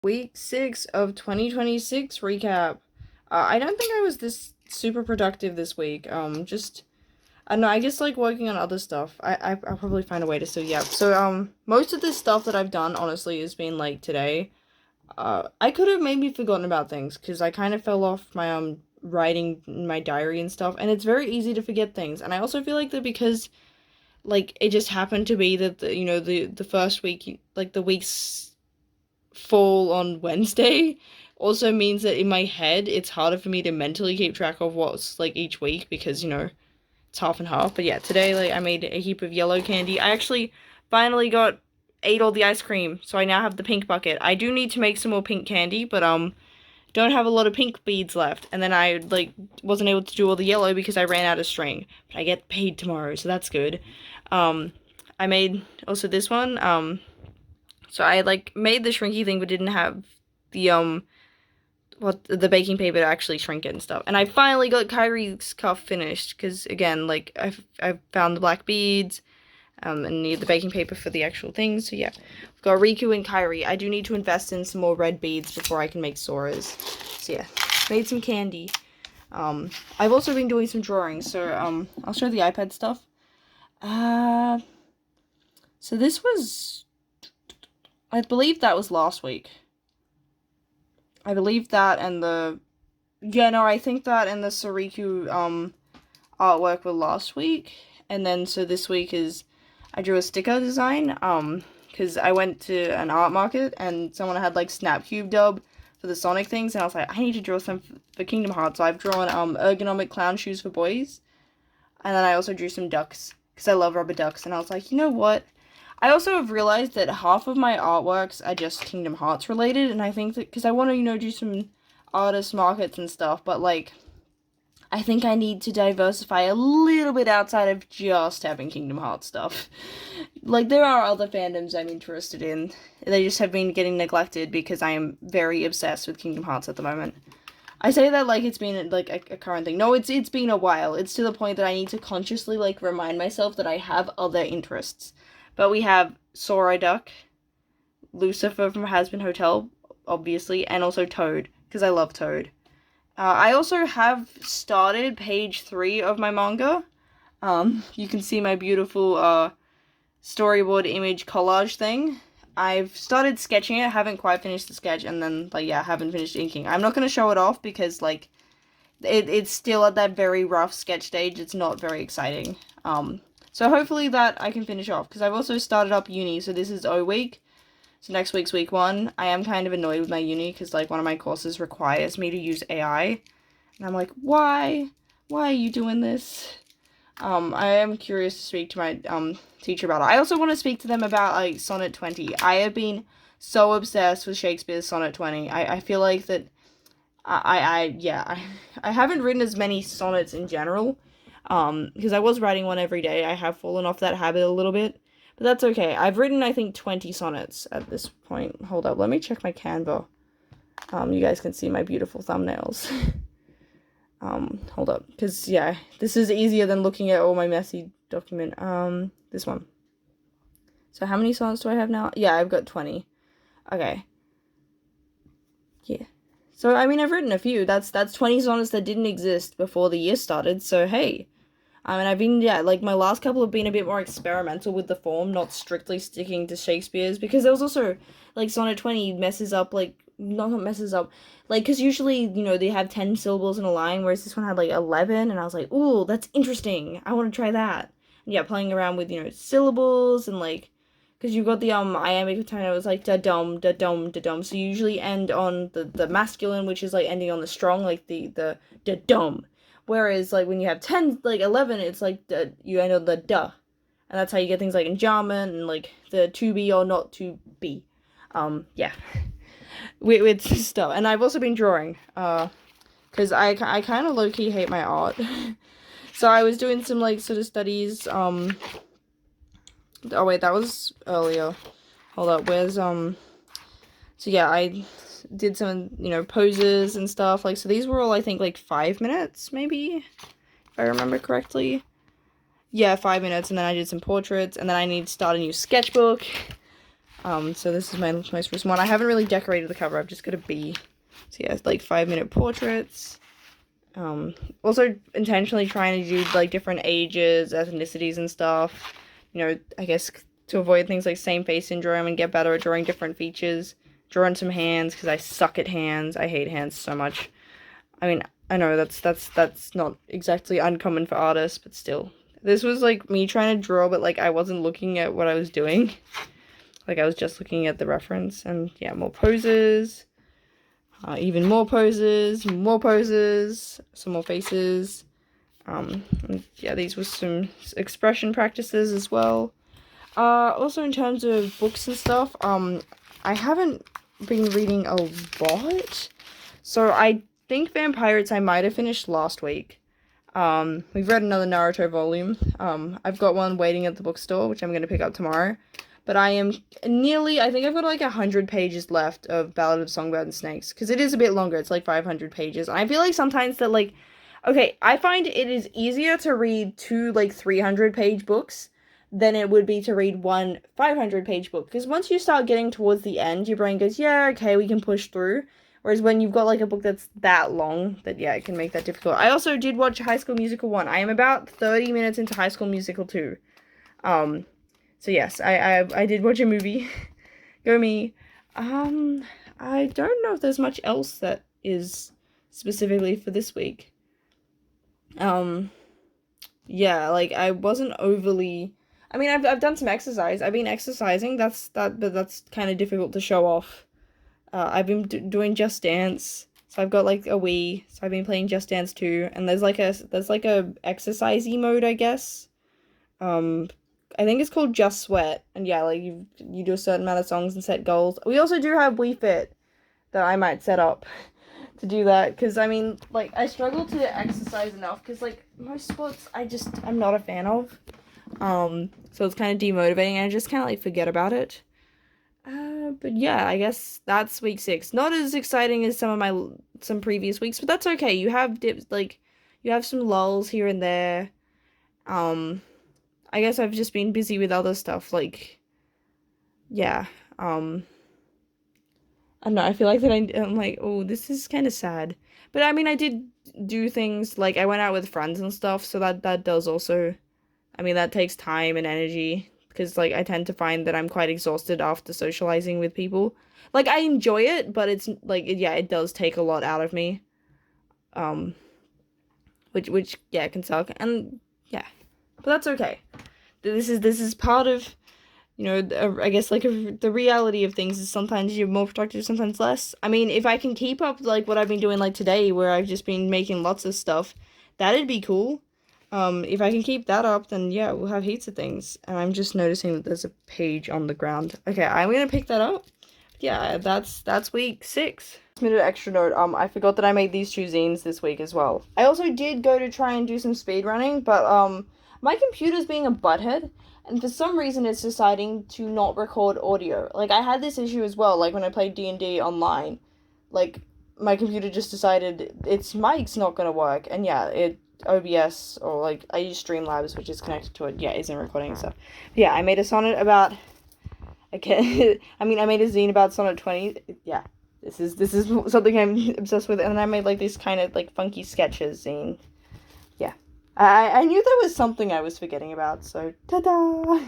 week 6 of 2026 recap. I don't think I was this super productive this week. I don't know, I guess like working on other stuff. I'll probably find a way to still, yeah. So, most of this stuff that I've done, honestly, has been like today. I could have maybe forgotten about things, because I kind of fell off my, writing my diary and stuff, and it's very easy to forget things. And I also feel like that because like it just happened to be that the first week, like the weeks fall on Wednesday, also means that in my head it's harder for me to mentally keep track of what's like each week, because it's half and half. But yeah, today like I made a heap of yellow candy. I actually finally ate all the ice cream, so I now have the pink bucket. I do need to make some more pink candy, but don't have a lot of pink beads left, and then I like wasn't able to do all the yellow because I ran out of string. But I get paid tomorrow, so that's good. Um, I made also this one. So I like made the shrinky thing, but didn't have the the baking paper to actually shrink it and stuff. And I finally got Kyrie's cuff finished, because again, like I've found the black beads, and need the baking paper for the actual thing. So yeah, I've got Riku and Kyrie. I do need to invest in some more red beads before I can make Sora's. So yeah, made some candy. I've also been doing some drawing. So I'll show the iPad stuff. So this was, I believe that was last week. I believe that and I think that and the Sariku artwork were last week. And then so this week is I drew a sticker design because I went to an art market and someone had like Snapcube dub for the Sonic things, and I was like, I need to draw some for Kingdom Hearts. So I've drawn ergonomic clown shoes for boys, and then I also drew some ducks because I love rubber ducks. And I was like, you know what? I also have realized that half of my artworks are just Kingdom Hearts related, and I think that because I want to, do some artist markets and stuff, but like, I think I need to diversify a little bit outside of just having Kingdom Hearts stuff. Like, there are other fandoms I'm interested in. They just have been getting neglected because I am very obsessed with Kingdom Hearts at the moment. I say that like it's been like a current thing. No, it's been a while. It's to the point that I need to consciously like remind myself that I have other interests. But we have Sora Duck, Lucifer from Hazbin Hotel, obviously, and also Toad, because I love Toad. I also have started page 3 of my manga. You can see my beautiful storyboard image collage thing. I've started sketching it, haven't quite finished the sketch, and then, like, yeah, haven't finished inking. I'm not going to show it off because, like, it's still at that very rough sketch stage. It's not very exciting. So hopefully that I can finish off, because I've also started up uni, so this is O week. So next week's week 1. I am kind of annoyed with my uni, because, like, one of my courses requires me to use AI. And I'm like, why? Why are you doing this? I am curious to speak to my, teacher about it. I also want to speak to them about, like, Sonnet 20. I have been so obsessed with Shakespeare's Sonnet 20. I feel like that I haven't written as many sonnets in general, because I was writing one every day. I have fallen off that habit a little bit, but that's okay. I've written, I think, 20 sonnets at this point. Hold up, let me check my Canva. You guys can see my beautiful thumbnails. Hold up, because, yeah, this is easier than looking at all my messy document. This one. So how many sonnets do I have now? Yeah, I've got 20. Okay. Yeah. So, I mean, I've written a few. That's 20 sonnets that didn't exist before the year started, so hey. I mean, I've been, yeah, like, my last couple have been a bit more experimental with the form, not strictly sticking to Shakespeare's, because there was also, like, Sonnet 20 messes up, like, not messes up, like, because usually, they have 10 syllables in a line, whereas this one had, like, 11, and I was like, ooh, that's interesting, I want to try that. And yeah, playing around with, syllables, and, like, because you've got the, iambic tone, it was, like, da-dum, da-dum, da-dum, so you usually end on the masculine, which is, like, ending on the strong, like, the da-dum. Whereas, like, when you have 10, like, 11, it's, like, you end on the duh. And that's how you get things, like, in German, and, like, the to be or not to be. Yeah. With stuff. And I've also been drawing, because I kind of low-key hate my art. So I was doing some, like, sort of studies, oh, wait, that was earlier. Hold up, where's, so yeah, I did some, poses and stuff, like, so these were all, I think, like, 5 minutes, maybe, if I remember correctly. Yeah, 5 minutes, and then I did some portraits, and then I need to start a new sketchbook. So this is my most recent one. I haven't really decorated the cover. I've just got a bee. So yeah, it's like 5-minute portraits. Also intentionally trying to do like different ages, ethnicities and stuff. You know, I guess to avoid things like same face syndrome and get better at drawing different features. Drawing some hands because I suck at hands. I hate hands so much. I mean, I know that's not exactly uncommon for artists, but still. This was like me trying to draw, but like I wasn't looking at what I was doing. Like I was just looking at the reference, and yeah, more poses. Even more poses, some more faces. And yeah, these were some expression practices as well. Also in terms of books and stuff, I haven't been reading a lot. So I think Vampirates I might have finished last week. We've read another Naruto volume. I've got one waiting at the bookstore, which I'm going to pick up tomorrow. But I am I think I've got like 100 pages left of Ballad of Songbird and Snakes. Because it is a bit longer. It's like 500 pages. I feel like sometimes that like, okay, I find it is easier to read 2 like 300-page books than it would be to read one 500-page book. Because once you start getting towards the end, your brain goes, yeah, okay, we can push through. Whereas when you've got like a book that's that long, that yeah, it can make that difficult. I also did watch High School Musical 1. I am about 30 minutes into High School Musical 2. So yes, I did watch a movie. Go me. I don't know if there's much else that is specifically for this week. Yeah, like I wasn't overly. I mean, I've done some exercise. I've been exercising. But that's kind of difficult to show off. I've been doing Just Dance. So I've got like a Wii. So I've been playing Just Dance 2, and there's like a exercisey mode, I guess. I think it's called Just Sweat, and yeah, like you do a certain amount of songs and set goals. We also do have Wii Fit that I might set up to do that, because I mean, like I struggle to exercise enough because like most sports I'm not a fan of. So it's kind of demotivating, and I just kind of like forget about it. But yeah, I guess that's week 6. Not as exciting as some previous weeks, but that's okay. You have dips, like you have some lulls here and there. I guess I've just been busy with other stuff, like, yeah, I don't know, I feel like that I'm like, oh, this is kind of sad. But I mean, I did do things, like, I went out with friends and stuff, so that does also, I mean, that takes time and energy, because, like, I tend to find that I'm quite exhausted after socializing with people. Like, I enjoy it, but it's, like, yeah, it does take a lot out of me, which, yeah, can suck, and, yeah, but that's okay. This is part of, you know, I guess, like, the reality of things is sometimes you're more productive, sometimes less. I mean, if I can keep up, like, what I've been doing, like, today, where I've just been making lots of stuff, that'd be cool. If I can keep that up, then, yeah, we'll have heaps of things. And I'm just noticing that there's a page on the ground. Okay, I'm gonna pick that up. Yeah, that's week 6. Minute extra note, I forgot that I made these 2 zines this week as well. I also did go to try and do some speed running, but, my computer's being a butthead, and for some reason it's deciding to not record audio. Like, I had this issue as well, like, when I played D&D online. Like, my computer just decided its mic's not gonna work, and yeah, OBS, or, like, I use Streamlabs, which is connected to it, yeah, isn't recording stuff. Yeah, I made a sonnet about, okay, I made a zine about Sonnet 20, yeah, this is something I'm obsessed with, and then I made, like, these kind of, like, funky sketches zine. Yeah. I knew there was something I was forgetting about, so ta-da!